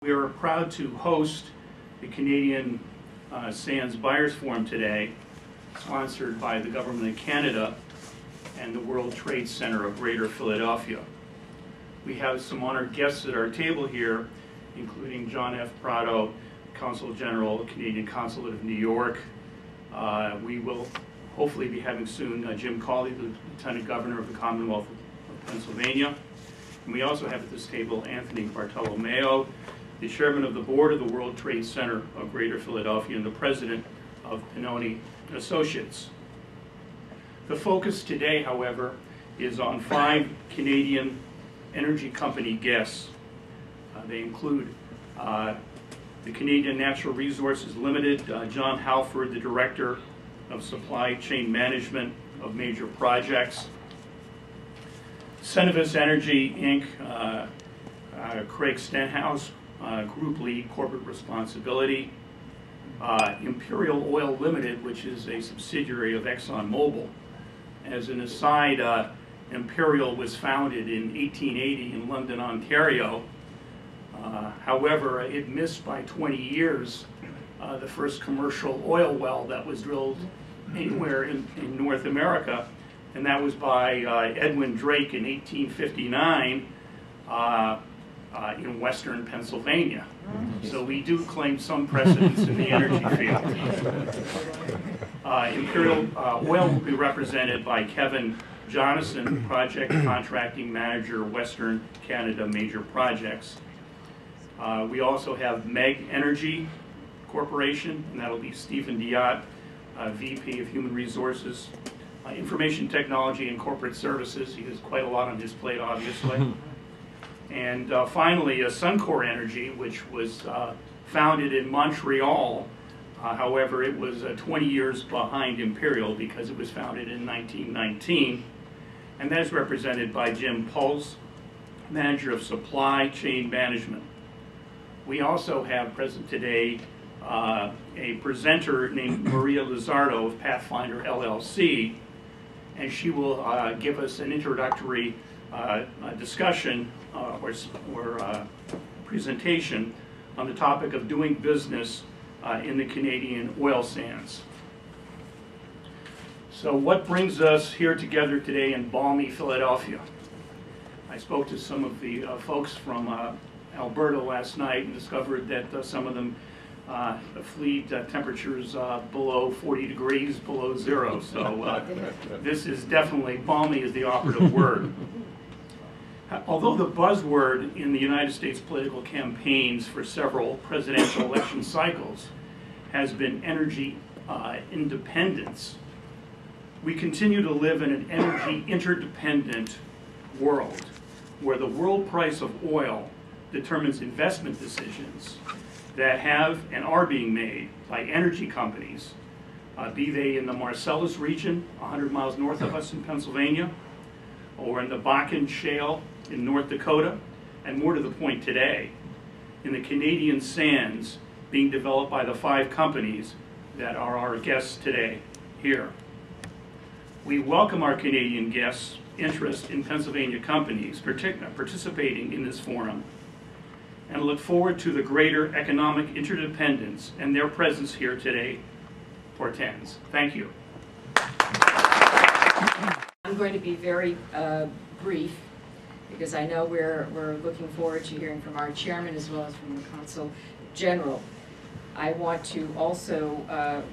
We are proud to host the Canadian Sands Buyers Forum today, sponsored by the Government of Canada and the World Trade Center of Greater Philadelphia. We have some honored guests at our table here, including John F. Prato, Consul General, Canadian Consulate of New York. We will hopefully be having soon Jim Cawley, the Lieutenant Governor of the Commonwealth of Pennsylvania. And we also have at this table Anthony Bartolomeo, the Chairman of the Board of the World Trade Center of Greater Philadelphia and the President of Pennoni Associates. The focus today, however, is on 5 Canadian energy company guests. They include the Canadian Natural Resources Limited, John Halford, the Director of Supply Chain Management of Major Projects, Cenovus Energy, Inc., Craig Stenhouse, Group Lead Corporate Responsibility, Imperial Oil Limited, which is a subsidiary of ExxonMobil. As an aside, Imperial was founded in 1880 in London, Ontario. However, it missed by 20 years the first commercial oil well that was drilled anywhere in North America, and that was by Edwin Drake in 1859 in western Pennsylvania. So we do claim some precedence in the energy field. Imperial Oil will be represented by Kevin Jonathan, Project Contracting Manager, Western Canada Major Projects. We also have MEG Energy Corporation, and that'll be Stephen Diott, VP of Human Resources, Information Technology and Corporate Services. He has quite a lot on his plate, obviously. And finally, Suncor Energy, which was founded in Montreal. However, it was 20 years behind Imperial because it was founded in 1919. And that is represented by Jim Puls, Manager of Supply Chain Management. We also have present today a presenter named Maria Lizardo of Pathfinder LLC, and she will give us an introductory discussion or presentation on the topic of doing business in the Canadian oil sands. So what brings us here together today in balmy Philadelphia? I spoke to some of the folks from Alberta last night and discovered that some of them fleet temperatures below 40 degrees, below zero. So this is definitely, balmy is the operative word. Although the buzzword in the United States political campaigns for several presidential election cycles has been energy independence, we continue to live in an energy interdependent world where the world price of oil determines investment decisions that have and are being made by energy companies, be they in the Marcellus region, 100 miles north of us in Pennsylvania, or in the Bakken Shale in North Dakota, and more to the point today, in the Canadian sands being developed by the 5 companies that are our guests today here. We welcome our Canadian guests' interest in Pennsylvania companies participating in this forum, and look forward to the greater economic interdependence and their presence here today portends. Thank you. I'm going to be very brief because I know we're looking forward to hearing from our chairman as well as from the Consul General. I want to also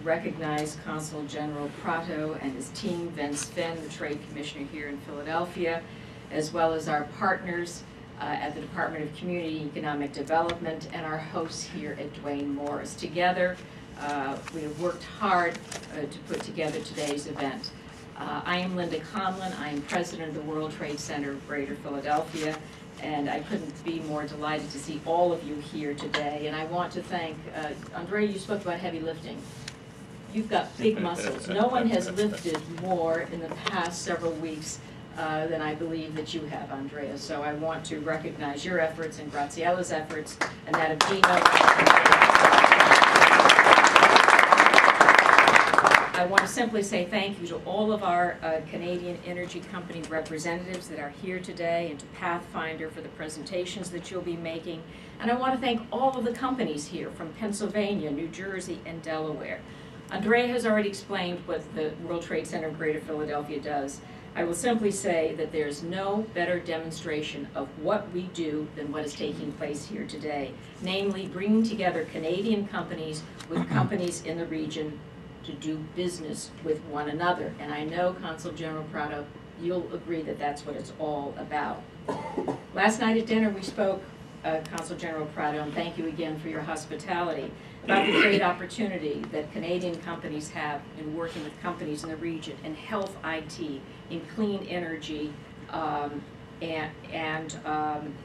recognize Consul General Prato and his team, Vince Finn, the Trade Commissioner here in Philadelphia, as well as our partners at the Department of Community and Economic Development and our hosts here at Duane Morris. Together, we have worked hard to put together today's event. I am Linda Conlin. I am President of the World Trade Center of Greater Philadelphia, and I couldn't be more delighted to see all of you here today. And I want to thank, Andrea, you spoke about heavy lifting. You've got big muscles. No one has lifted more in the past several weeks than I believe that you have, Andrea. So I want to recognize your efforts and Graziella's efforts and that of Dino. I want to simply say thank you to all of our Canadian energy company representatives that are here today, and to Pathfinder for the presentations that you'll be making. And I want to thank all of the companies here from Pennsylvania, New Jersey, and Delaware. Andrea has already explained what the World Trade Center of Greater Philadelphia does. I will simply say that there's no better demonstration of what we do than what is taking place here today, namely bringing together Canadian companies with companies in the region to do business with one another. And I know, Consul General Prato, you'll agree that that's what it's all about. Last night at dinner we spoke, Consul General Prato, and thank you again for your hospitality, about the great opportunity that Canadian companies have in working with companies in the region in health IT, in clean energy, and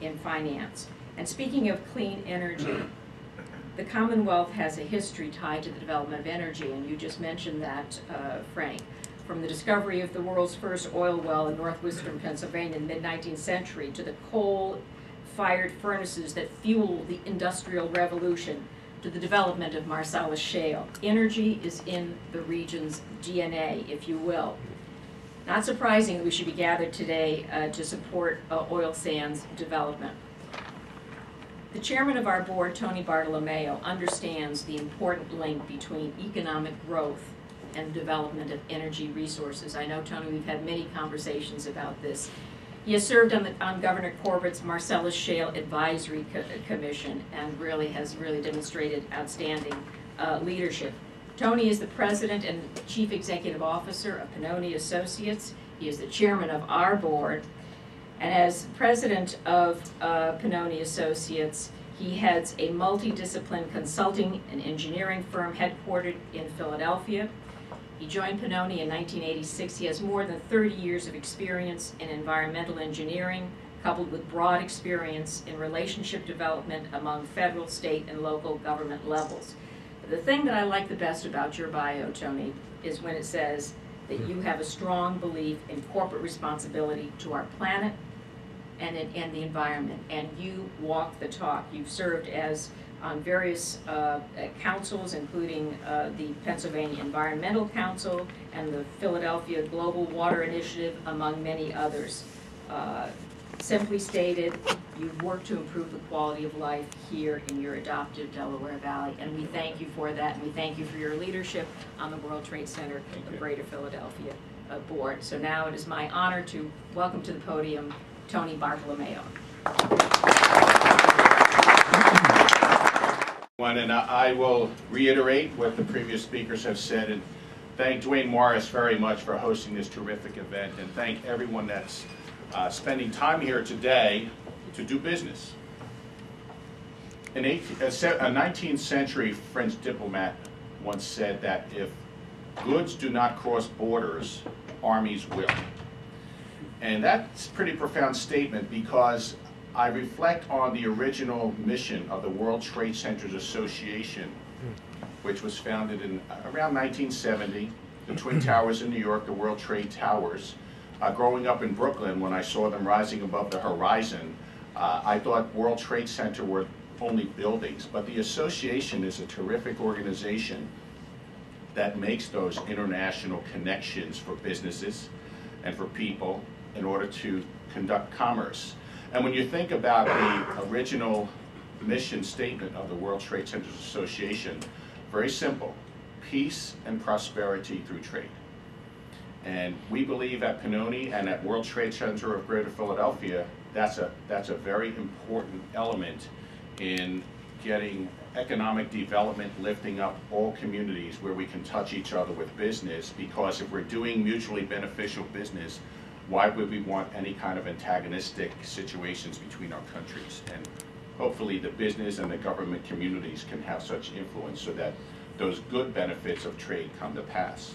in finance. And speaking of clean energy, the Commonwealth has a history tied to the development of energy, and you just mentioned that, Frank. From the discovery of the world's first oil well in northwestern Pennsylvania in the mid-19th century to the coal-fired furnaces that fueled the Industrial Revolution, to the development of Marcellus Shale. Energy is in the region's DNA, if you will. Not surprising that we should be gathered today to support oil sands development. The chairman of our board, Tony Bartolomeo, understands the important link between economic growth and development of energy resources. I know, Tony, we've had many conversations about this. He has served on Governor Corbett's Marcellus Shale Advisory Commission and has demonstrated outstanding leadership. Tony is the president and chief executive officer of Pennoni Associates. He is the chairman of our board. And as president of Pennoni Associates, he heads a multidiscipline consulting and engineering firm headquartered in Philadelphia. He joined Pennoni in 1986. He has more than 30 years of experience in environmental engineering, coupled with broad experience in relationship development among federal, state, and local government levels. The thing that I like the best about your bio, Tony, is when it says that you have a strong belief in corporate responsibility to our planet and the environment, and you walk the talk. You've served on various councils, including the Pennsylvania Environmental Council and the Philadelphia Global Water Initiative, among many others. Simply stated, you've worked to improve the quality of life here in your adopted Delaware Valley, and we thank you for that, and we thank you for your leadership on the World Trade Center of Greater Philadelphia board. So now it is my honor to welcome to the podium Tony Bartolomeo. And I will reiterate what the previous speakers have said and thank Duane Morris very much for hosting this terrific event, and thank everyone that's spending time here today to do business. A 19th century French diplomat once said that if goods do not cross borders, armies will. And that's a pretty profound statement, because I reflect on the original mission of the World Trade Centers Association, which was founded in around 1970, the Twin Towers in New York, the World Trade Towers. Growing up in Brooklyn, when I saw them rising above the horizon, I thought World Trade Center were only buildings, but the association is a terrific organization that makes those international connections for businesses and for people in order to conduct commerce. And when you think about the original mission statement of the World Trade Centers Association, very simple: peace and prosperity through trade. And we believe at Pennoni and at World Trade Center of Greater Philadelphia, that's a very important element in getting economic development, lifting up all communities where we can touch each other with business, because if we're doing mutually beneficial business, why would we want any kind of antagonistic situations between our countries? And hopefully the business and the government communities can have such influence so that those good benefits of trade come to pass.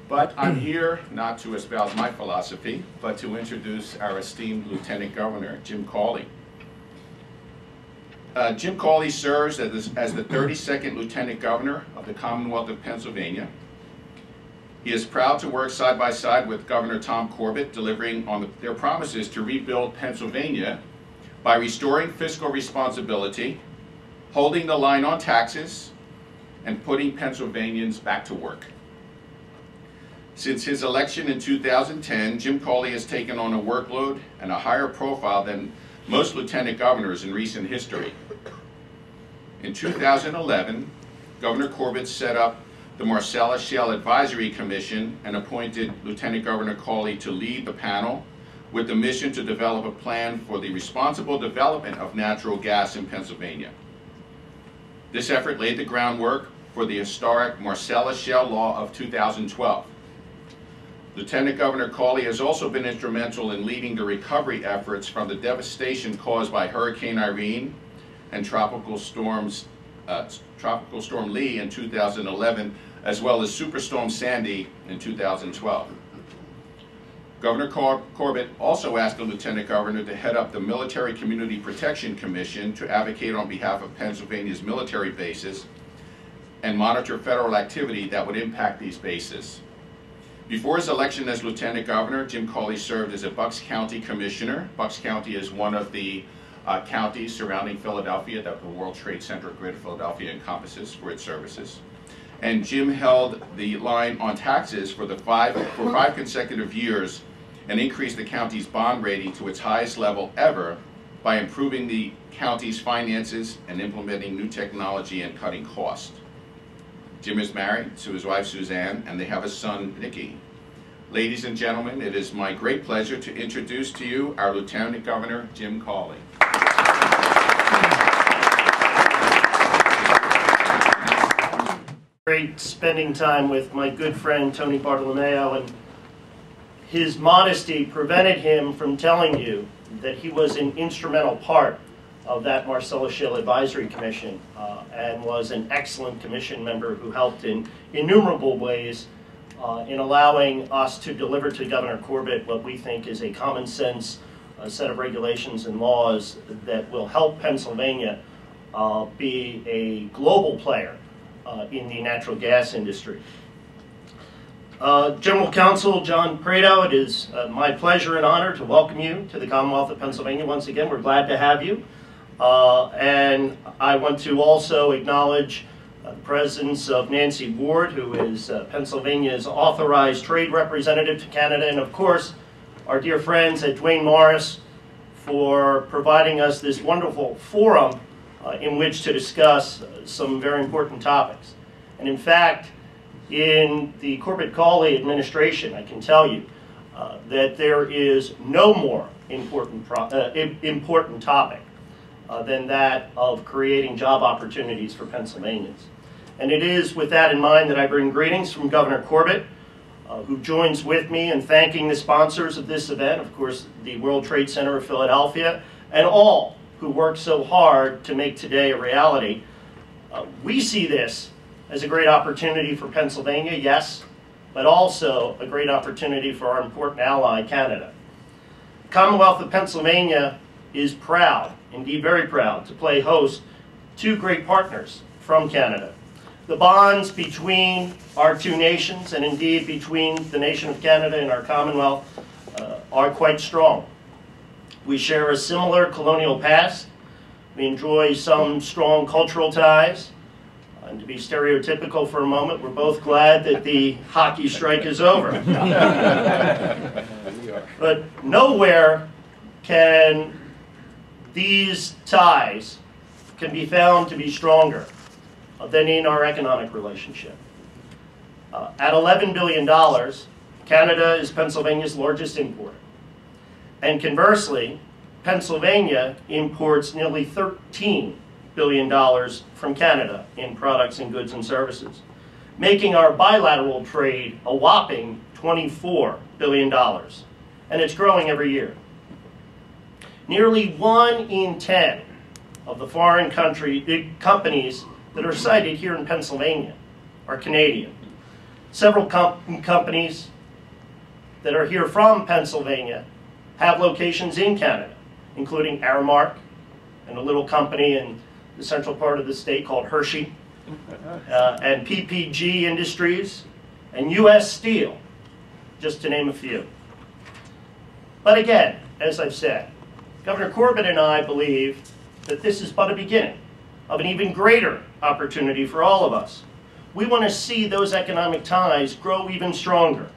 But I'm here not to espouse my philosophy, but to introduce our esteemed Lieutenant Governor, Jim Cawley. Jim Cawley serves as the 32nd Lieutenant Governor of the Commonwealth of Pennsylvania. He is proud to work side by side with Governor Tom Corbett, delivering on their promises to rebuild Pennsylvania by restoring fiscal responsibility, holding the line on taxes, and putting Pennsylvanians back to work. Since his election in 2010, Jim Cawley has taken on a workload and a higher profile than most lieutenant governors in recent history. In 2011, Governor Corbett set up the Marcellus Shale Advisory Commission and appointed Lieutenant Governor Cawley to lead the panel with the mission to develop a plan for the responsible development of natural gas in Pennsylvania. This effort laid the groundwork for the historic Marcellus Shale Law of 2012. Lieutenant Governor Cawley has also been instrumental in leading the recovery efforts from the devastation caused by Hurricane Irene and Tropical Storm Lee in 2011, as well as Superstorm Sandy in 2012. Governor Corbett also asked the Lieutenant Governor to head up the Military Community Protection Commission to advocate on behalf of Pennsylvania's military bases and monitor federal activity that would impact these bases. Before his election as Lieutenant Governor, Jim Cawley served as a Bucks County Commissioner. Bucks County is one of the counties surrounding Philadelphia that the World Trade Center of Greater Philadelphia encompasses for its services. And Jim held the line on taxes for five consecutive years and increased the county's bond rating to its highest level ever by improving the county's finances and implementing new technology and cutting costs. Jim is married to his wife Suzanne, and they have a son, Nikki. Ladies and gentlemen, it is my great pleasure to introduce to you our Lieutenant Governor, Jim Cawley. Great spending time with my good friend Tony Bartolomeo, and his modesty prevented him from telling you that he was an instrumental part of that Marcellus Shale Advisory Commission and was an excellent commission member who helped in innumerable ways in allowing us to deliver to Governor Corbett what we think is a common sense set of regulations and laws that will help Pennsylvania be a global player in the natural gas industry. General Counsel John Prato, it is my pleasure and honor to welcome you to the Commonwealth of Pennsylvania once again. We're glad to have you. And I want to also acknowledge the presence of Nancy Ward, who is Pennsylvania's authorized trade representative to Canada, and of course our dear friends at Duane Morris for providing us this wonderful forum in which to discuss some very important topics. And in fact, in the Corbett-Cawley administration, I can tell you that there is no more important topic than that of creating job opportunities for Pennsylvanians. And it is with that in mind that I bring greetings from Governor Corbett, who joins with me in thanking the sponsors of this event, of course, the World Trade Center of Philadelphia, and all who worked so hard to make today a reality. We see this as a great opportunity for Pennsylvania, yes, but also a great opportunity for our important ally, Canada. The Commonwealth of Pennsylvania is proud, indeed very proud, to play host to great partners from Canada. The bonds between our two nations, and indeed between the nation of Canada and our Commonwealth, are quite strong. We share a similar colonial past. We enjoy some strong cultural ties. And to be stereotypical for a moment, we're both glad that the hockey strike is over. But nowhere can these ties can be found to be stronger than in our economic relationship. At $11 billion, Canada is Pennsylvania's largest importer. And conversely, Pennsylvania imports nearly $13 billion from Canada in products and goods and services, making our bilateral trade a whopping $24 billion. And it's growing every year. Nearly 1 in 10 of the foreign companies that are cited here in Pennsylvania are Canadian. Several companies that are here from Pennsylvania have locations in Canada, including Aramark and a little company in the central part of the state called Hershey, and PPG Industries, and U.S. Steel, just to name a few. But again, as I've said, Governor Corbett and I believe that this is but a beginning of an even greater opportunity for all of us. We want to see those economic ties grow even stronger.